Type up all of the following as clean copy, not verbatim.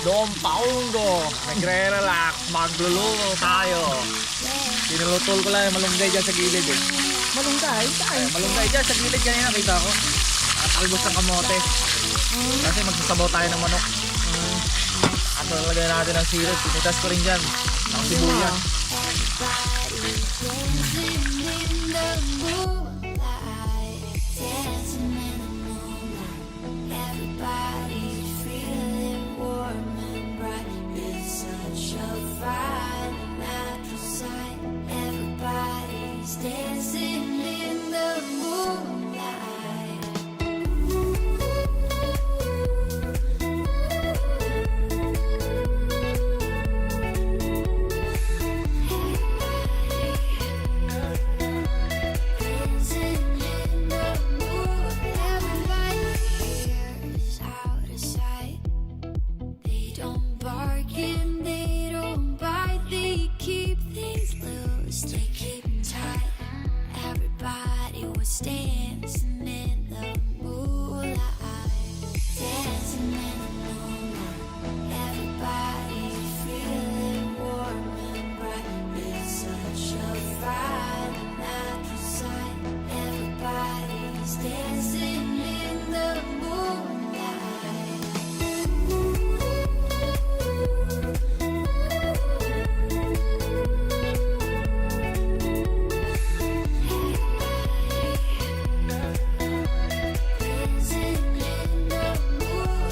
Don Paundo, nagre-relax, magluluto tayo. Pinulutol ko lang yung malunggay dyan sa gilid eh. Malunggay? Saan? Malunggay dyan sa gilid kanina, kita ko. At albos ng kamote. Kasi magsasabaw tayo ng manok. At lalagay natin ng syrup. Pinitas ko rin dyan. Ang sibuyan. Dancing in the moonlight. Dancing in the moonlight. Everybody here is out of sight. They don't bark and they don't bite. They keep things loose. They keep tight. Everybody was dancing in the moonlight. Dancing in the moonlight. Everybody's feeling warm and bright. It's such a fine natural sight. Everybody's dancing in the moonlight. Dancing in the moonlight. Dancing in the moonlight.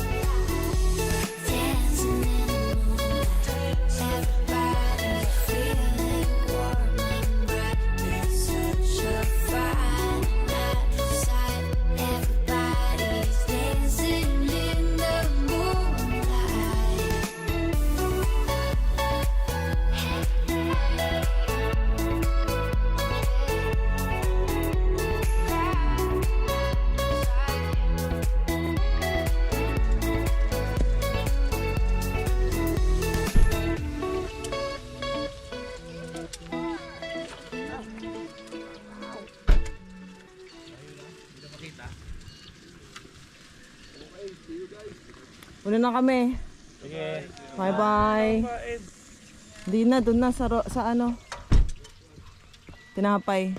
Everybody's feeling warm and bright. It's such a fine natural sight. Everybody's dancing in the moonlight. Una na kami. Sige. Bye bye. Di na, doon na sa ano. Tinapay.